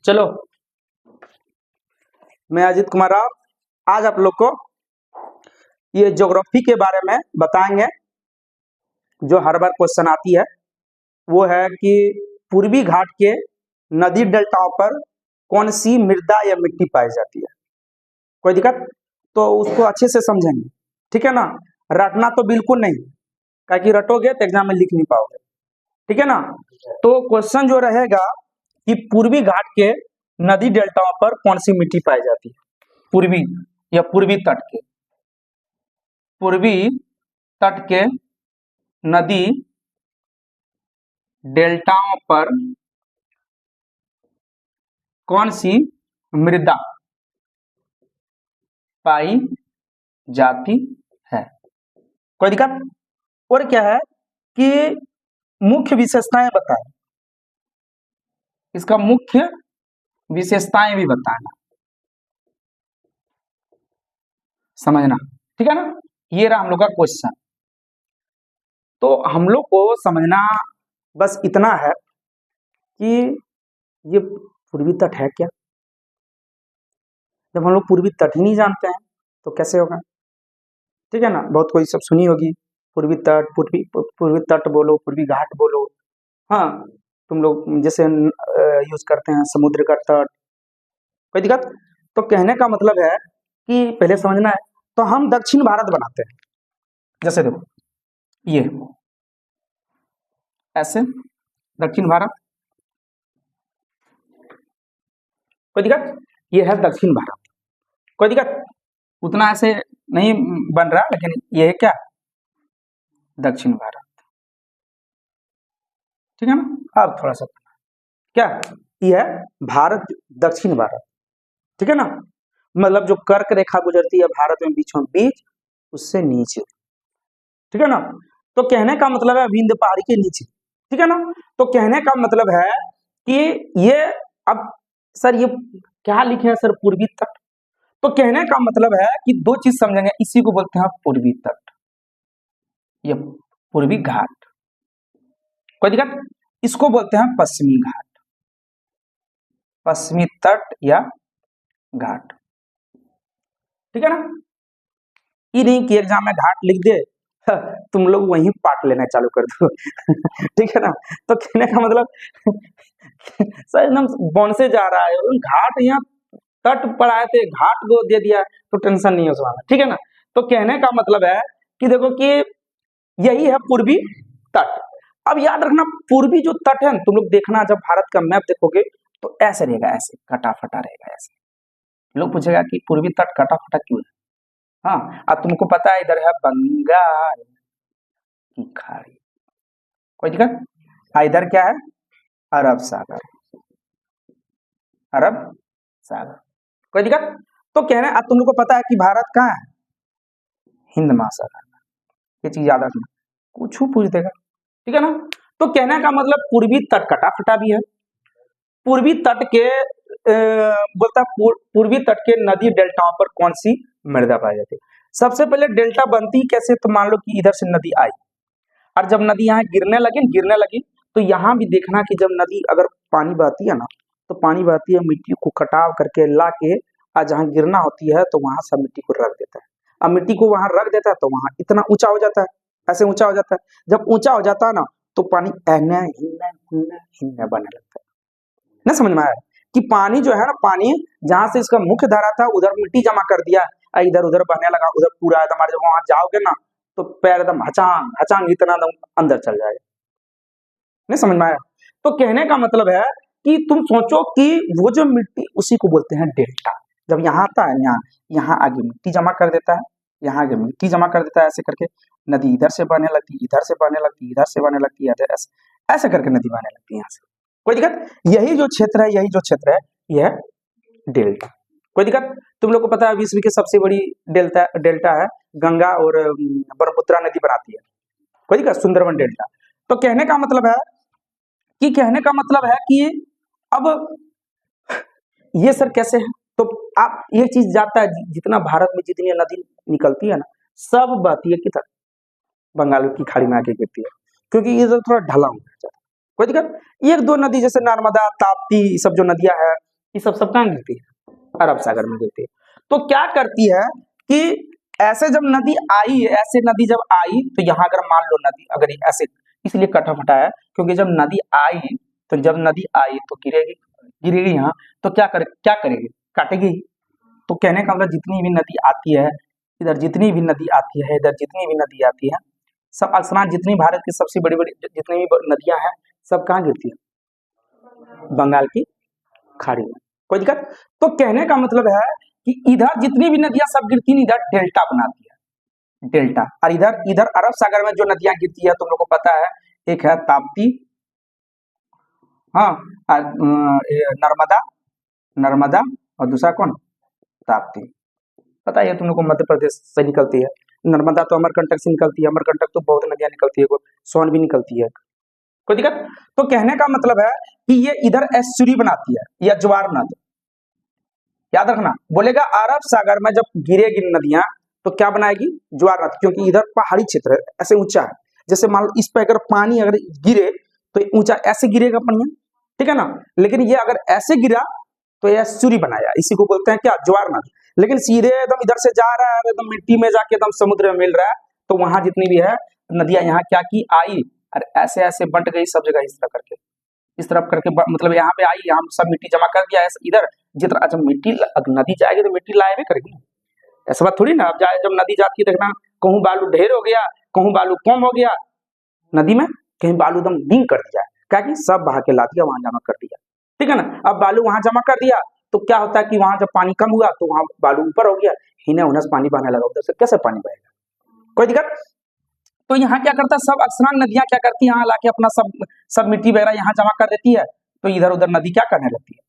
चलो, मैं अजीत कुमार राव आज आप लोग को ये ज्योग्राफी के बारे में बताएंगे। जो हर बार क्वेश्चन आती है वो है कि पूर्वी घाट के नदी डेल्टाओं पर कौन सी मृदा या मिट्टी पाई जाती है। कोई दिक्कत? तो उसको अच्छे से समझेंगे, ठीक है ना। रटना तो बिल्कुल नहीं, क्योंकि रटोगे तो एग्जाम में लिख नहीं पाओगे, ठीक है ना। तो क्वेश्चन जो रहेगा कि पूर्वी घाट के नदी डेल्टाओं पर कौन सी मिट्टी पाई जाती है। पूर्वी या पूर्वी तट के नदी डेल्टाओं पर कौन सी मृदा पाई जाती है। कोई दिक्कत? और क्या है कि मुख्य विशेषताएं बताएं, इसका मुख्य विशेषताएं भी बताना, समझना, ठीक है ना। ये रहा हम लोग का क्वेश्चन। तो हम लोग को समझना बस इतना है कि ये पूर्वी तट है क्या। जब हम लोग पूर्वी तट ही नहीं जानते हैं तो कैसे होगा, ठीक है ना। बहुत कोई सब सुनी होगी, पूर्वी तट, पूर्वी तट बोलो, पूर्वी घाट बोलो। हाँ, तुम लोग जैसे यूज करते हैं समुद्र का तट। कोई दिक्कत? तो कहने का मतलब है कि पहले समझना है। तो हम दक्षिण भारत बनाते हैं, जैसे देखो ये ऐसे दक्षिण भारत। कोई दिक्कत? ये है दक्षिण भारत। कोई दिक्कत? उतना ऐसे नहीं बन रहा, लेकिन ये है क्या, दक्षिण भारत, ठीक है ना। अब थोड़ा सा क्या, ये है भारत, दक्षिण भारत, ठीक है ना। मतलब जो कर्क रेखा गुजरती है भारत में बीचों बीच, उससे नीचे, ठीक है ना। तो कहने का मतलब है विंध्य पहाड़ी के नीचे, ठीक है ना। तो कहने का मतलब है कि ये, अब सर ये क्या लिखे हैं सर, पूर्वी तट। तो कहने का मतलब है कि दो चीज समझेंगे, इसी को बोलते हैं पूर्वी तट या पूर्वी घाट। कोई दिक्कत? इसको बोलते हैं पश्चिमी घाट, पश्चिमी तट या घाट, ठीक है ना। ये नहीं कि एग्जाम में घाट लिख दे तुम लोग वहीं पाठ लेना चालू कर दो ठीक है ना। तो कहने का मतलब सर एकदम बन से जा रहा है, घाट यहाँ तट पढ़ाए थे, घाट को दे दिया तो टेंशन नहीं है उसमें, ठीक है ना। तो कहने का मतलब है कि देखो कि यही है पूर्वी तट। अब याद रखना, पूर्वी जो तट है तुम लोग देखना, जब भारत का मैप देखोगे तो ऐसे रहेगा, ऐसे कटा फटा रहेगा ऐसे। लोग पूछेगा कि पूर्वी तट कटा फटा क्यों है। हाँ, अब तुमको पता है इधर है बंगाल की खाड़ी। कोई दिक्कत? इधर क्या है, अरब सागर, अरब सागर। कोई दिक्कत? तो कहना है, अब तुम लोग को पता है कि भारत कहाँ है, हिंद महासागर में। ये चीज याद रखना, कुछ पूछ देगा, ठीक है ना। तो कहने का मतलब पूर्वी तट कटा फटा भी है। पूर्वी तट के बोलता पूर्वी तट के नदी डेल्टाओं पर कौन सी मृदा पाई जाती है। सबसे पहले डेल्टा बनती कैसे, तो मान लो कि इधर से नदी आई और जब नदी यहाँ गिरने लगी तो यहाँ भी देखना कि जब नदी अगर पानी बहती है ना, तो पानी बहती है, मिट्टी को कटाव करके ला के और जहाँ गिरना होती है तो वहां सब मिट्टी को रख देता है। अब मिट्टी को वहां रख देता है तो वहां इतना ऊंचा हो जाता है, ऐसे ऊंचा हो जाता है। जब ऊंचा हो जाता है ना तो पानी हिलने बनने लगता है। ना समझ में आया कि पानी जो है ना, पानी जहां से इसका मुख्य धारा था उधर मिट्टी जमा कर दिया, इधर उधर बहने लगा, उधर पूरा एकदम, जब वहां जाओगे ना तो पैर एकदम हचांग हचांग इतना एकदम अंदर चल जाएगा। नहीं समझ में आया? तो कहने का मतलब है कि तुम सोचो कि वो जो मिट्टी, उसी को बोलते हैं डेल्टा। जब यहाँ आता है, यहाँ आगे मिट्टी जमा कर देता है, यहाँ आगे मिट्टी जमा कर देता है, ऐसे करके नदी इधर से बहने लगती, इधर से बहने लगती, इधर से बहने लगती है, ऐसे करके नदी बहने लगती है यहाँ से। कोई दिक्कत? यही जो क्षेत्र है यह डेल्टा। कोई दिक्कत? तुम लोग को पता है विश्व की सबसे बड़ी डेल्टा है गंगा और ब्रह्मपुत्र नदी बनाती है। कोई दिक्कत? सुंदरबन डेल्टा। तो कहने का मतलब है कि अब ये सर कैसे है, तो आप ये चीज जानता है, जितना भारत में जितनी नदी निकलती है ना, सब बहती है किधर, बंगाल की खाड़ी में आके गिरती है, क्योंकि ये तो थोड़ा ढला हुआ है। कोई दिक्कत? एक दो नदी जैसे नर्मदा, ताप्ती, सब जो नदियां है ये सब कहाँ गिरती है? अरब सागर में गिरती है। तो क्या करती है कि ऐसे जब नदी आई, ऐसे नदी जब आई तो यहाँ अगर मान लो नदी अगर ऐसे, इसलिए कटा फटा है क्योंकि जब नदी आई तो गिरेगी यहाँ, तो क्या करेगी? काटेगी। तो कहने का मतलब जितनी भी नदी आती है इधर, जितनी भी नदी आती है इधर, जितनी भी नदी आती है सब अक्सर, जितनी भारत की सबसे बड़ी बड़ी जितनी भी नदियां हैं सब कहाँ गिरती है? बंगाल की खाड़ी में। कोई दिक्कत? तो कहने का मतलब है कि इधर जितनी भी नदियां सब गिरती है, इधर डेल्टा बनाती है, डेल्टा। और इधर अरब सागर में जो नदियां गिरती है तुम लोग को पता है, एक है ताप्ती, हाँ, नर्मदा और दूसरा कौन? ताप्ती। पता है तुम लोग को, मध्य प्रदेश से निकलती है नर्मदा, तो अमरकंटक से निकलती है, अमरकंटक तो बहुत नदियां निकलती है, सोन भी निकलती है। कोई दिक्कत? तो कहने का मतलब है कि ये इधर एस्चुरी बनाती है या ज्वार नद। याद रखना, बोलेगा अरब सागर में जब गिरेगी नदियां तो क्या बनाएगी? ज्वार नद, क्योंकि इधर पहाड़ी क्षेत्र है, ऐसे ऊंचा है। जैसे मान लो इस पे अगर पानी अगर गिरे तो ऊंचा ऐसे गिरेगा पानी, ठीक है ना, लेकिन ये अगर ऐसे गिरा तो ये एस्चुरी बनाया, इसी को बोलते हैं क्या? ज्वार नद। लेकिन सीधे एकदम इधर से जा रहा है, एकदम मिट्टी में जाके एकदम समुद्र में मिल रहा है, तो वहां जितनी भी है नदियां यहाँ क्या की? आई और ऐसे ऐसे बट गई सब जगह, इस तरफ करके मतलब यहाँ पे आई, यहाँ सब मिट्टी जमा कर दिया इधर जितना। अच्छा, मिट्टी नदी जाएगी तो मिट्टी लाए भी करेगी, ऐसा बात थोड़ी ना। अब जाए जब नदी जाती है देखना, कहूँ बालू ढेर हो गया, कहूँ बालू कम हो गया नदी में, कहीं बालू एकदम डींग कर दिया, क्या कि सब बहा के ला दिया, वहां जमा कर दिया, ठीक है ना। अब बालू वहां जमा कर दिया तो क्या होता है कि वहां जब पानी कम हुआ तो वहां बालू ऊपर हो गया, हिने उन्हें पानी बहने लगा, उधर से कैसे पानी बहेगा? कोई दिक्कत? तो यहाँ क्या करता है, सब अक्सर नदियां क्या करती है, यहाँ लाके अपना सब मिट्टी वगैरह यहाँ जमा कर देती है, तो इधर उधर नदी क्या करने लगती है?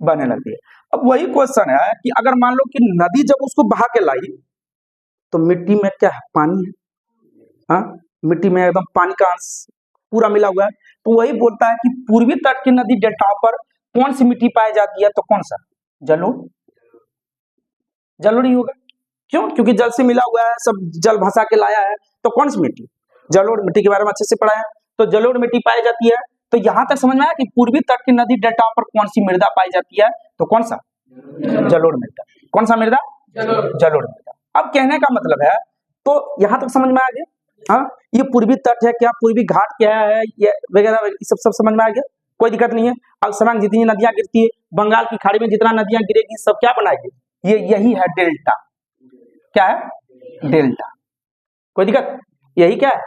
बहने लगती है। अब वही क्वेश्चन है कि अगर मान लो कि नदी जब उसको बहा के लाई तो मिट्टी में क्या है? पानी है, हाँ, मिट्टी में एकदम पानी का अंश पूरा मिला हुआ है। तो वही बोलता है कि पूर्वी तट की नदी डेल्टाओं पर कौन सी मिट्टी पाई जाती है? तो कौन सा? जलोढ़ ही होगा। क्यों? क्योंकि जल से मिला हुआ है, सब जल भसा के लाया है, तो कौन सी मिट्टी? जलोढ़ मिट्टी के बारे में अच्छे से पढ़ा है, तो जलोढ़ मिट्टी पाई जाती है। तो यहां तक समझ में आया कि पूर्वी तट की नदी डेल्टाओं पर कौन सी मृदा पाई जाती है? तो कौन सा? जलोढ़ मृदा। कौन सा मृदा? जलोढ़ मृदा। अब कहने का मतलब है, तो यहां तक समझ में आ गया, हाँ, ये पूर्वी तट है क्या, पूर्वी घाट क्या है, ये वगैरह सब समझ में आ गया, कोई दिक्कत नहीं है। अक्सर जितनी नदियां गिरती है, बंगाल की खाड़ी में जितना नदियां गिरेगी सब क्या बनाएगी? यही है डेल्टा। क्या है? डेल्टा। कोई दिक्कत? यही क्या है?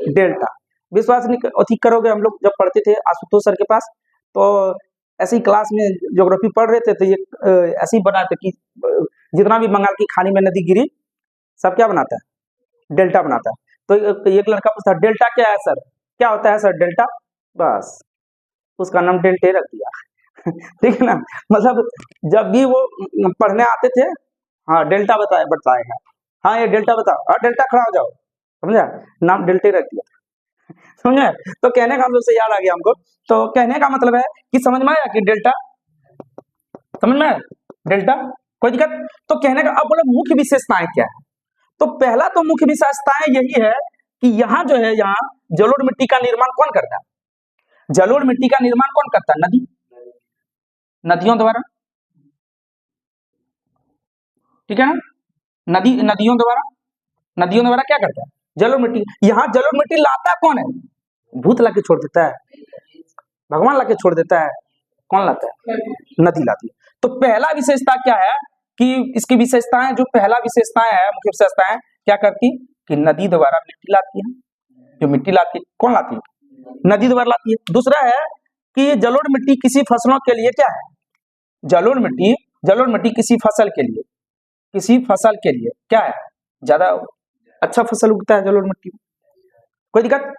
डेल्टा। विश्वास नहीं करोगे, हम लोग जब पढ़ते थे आशुतोष सर के पास, तो ऐसे ही क्लास में ज्योग्राफी पढ़ रहे थे, तो ये ऐसे ही बनाते कि जितना भी बंगाल की खाड़ी में नदी गिरी सब क्या बनाता है? डेल्टा बनाता है। तो एक लड़का पूछता, डेल्टा क्या है सर? क्या होता है सर डेल्टा? बस उसका नाम डेल्टे रख दिया। ठीक है ना, मतलब जब भी वो पढ़ने आते थे, हाँ डेल्टा बताएगा, हाँ ये डेल्टा बताओ, हाँ डेल्टा खड़ा हो जाओ, समझा, नाम डेल्टे रख दिया। समझे? तो कहने का मतलब से याद आ गया हमको। तो कहने का मतलब है कि समझ में आया कि डेल्टा, समझ में आया डेल्टा, कोई दिक्कत? तो कहने का, अब बोलो मुख्य विशेषताएं क्या है? तो पहला तो मुख्य विशेषताएं यही है कि यहाँ जो है, यहाँ जलोढ़ मिट्टी का निर्माण कौन करता है? जलोढ़ मिट्टी का निर्माण कौन करता है? नदियों द्वारा, ठीक है ना, नदियों द्वारा क्या करता है? जलोढ़ मिट्टी। यहाँ जलोढ़ मिट्टी लाता कौन है? भूत लाके छोड़ देता है, भगवान लाके छोड़ देता है, कौन लाता है? नदी लाती है। तो पहला विशेषता क्या है कि इसकी विशेषताएं, जो पहला विशेषताएं है, मुख्य विशेषताएं क्या करती कि नदी द्वारा मिट्टी लाती है। जो मिट्टी लाती है, कौन लाती है? नदी द्वारा लाती है। दूसरा है कि जलोढ़ मिट्टी किसी फसलों के लिए क्या है? जलोढ़ मिट्टी किसी फसल के लिए क्या है? ज्यादा अच्छा फसल उगता है जलोढ़ मिट्टी में। कोई दिक्कत?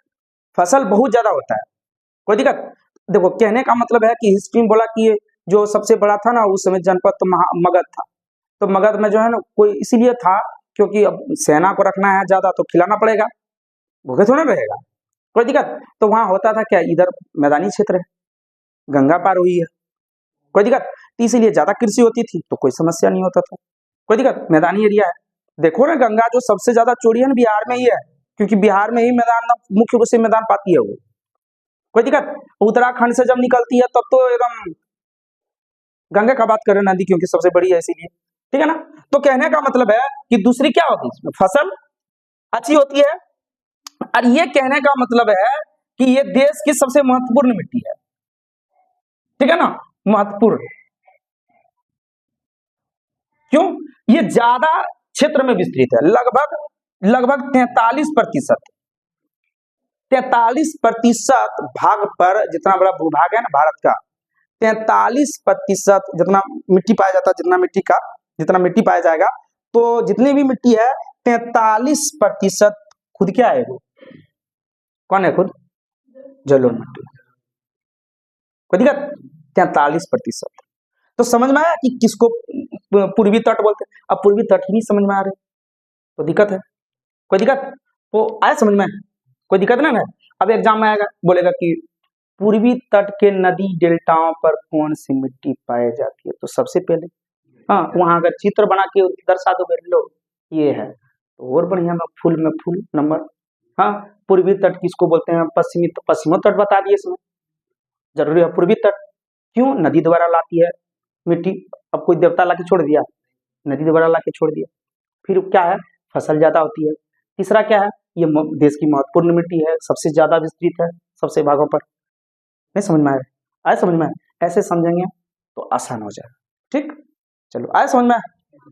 फसल बहुत ज्यादा होता है, कोई दिक्कत? देखो कहने का मतलब है कि हिस्ट्री में बोला कि जो सबसे बड़ा था ना उस समय जनपद, तो मगध था। तो मगध में जो है ना, कोई इसीलिए था क्योंकि अब सेना को रखना है ज्यादा तो खिलाना पड़ेगा, भूखे थोड़ा रहेगा, कोई दिक्कत? तो वहां होता था क्या, इधर मैदानी क्षेत्र है, गंगा पार हुई है, कोई दिक्कत? तो इसीलिए ज्यादा कृषि होती थी, तो कोई समस्या नहीं होता था, कोई दिक्कत? मैदानी एरिया है। देखो ना, गंगा जो सबसे ज्यादा चौड़ी है ना बिहार में ही है, क्योंकि बिहार में ही मैदान, मुख्य रूप से मैदान पाती है वो, कोई दिक्कत? उत्तराखंड से जब निकलती है तब तो एकदम गंगा का बात कर रहे हैं, नदी क्योंकि सबसे बड़ी है इसीलिए, ठीक है ना। तो कहने का मतलब है कि दूसरी क्या होती है, फसल अच्छी होती है। और ये कहने का मतलब है कि ये देश की सबसे महत्वपूर्ण मिट्टी है, ठीक है ना, महत्वपूर्ण। क्यों? ये ज्यादा क्षेत्र में विस्तृत है, लगभग 43%। 43% भाग पर, जितना बड़ा भूभाग है ना भारत का, 43% जितना मिट्टी पाया जाता है, जितना मिट्टी पाया जाएगा, तो जितनी भी मिट्टी है 43% खुद क्या है वो, कौन है खुद, जलोढ़ मिट्टी। कोई दिक्कत? 43%। तो समझ में आया कि किसको पूर्वी तट बोलते हैं। अब पूर्वी तट ही नहीं समझ में आ रहे तो दिक्कत है। कोई दिक्कत? तो आया समझ में? कोई दिक्कत ना है। अब एग्जाम में आएगा, बोलेगा कि पूर्वी तट के नदी डेल्टाओं पर कौन सी मिट्टी पाई जाती है, तो सबसे पहले हाँ वहां अगर चित्र बना के दर्शा दो, लो ये है, तो और बढ़िया में फुल नंबर। हाँ, पूर्वी तट किसको बोलते हैं, पश्चिमी तट बता दिए इसमें, जरूरी है पूर्वी तट। क्यों? नदी द्वारा लाती है मिट्टी। अब कोई देवता ला के छोड़ दिया, नदी द्वारा ला के छोड़ दिया। फिर क्या है, फसल ज्यादा होती है। तीसरा क्या है, ये देश की महत्वपूर्ण मिट्टी है, सबसे ज्यादा विस्तृत है सबसे भागों पर। नहीं समझ में आया? आया समझ में? ऐसे समझेंगे तो आसान हो जाएगा। ठीक, चलो आया समझ में?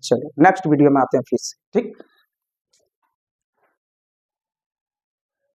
चलो नेक्स्ट वीडियो में आते हैं फिर से। ठीक।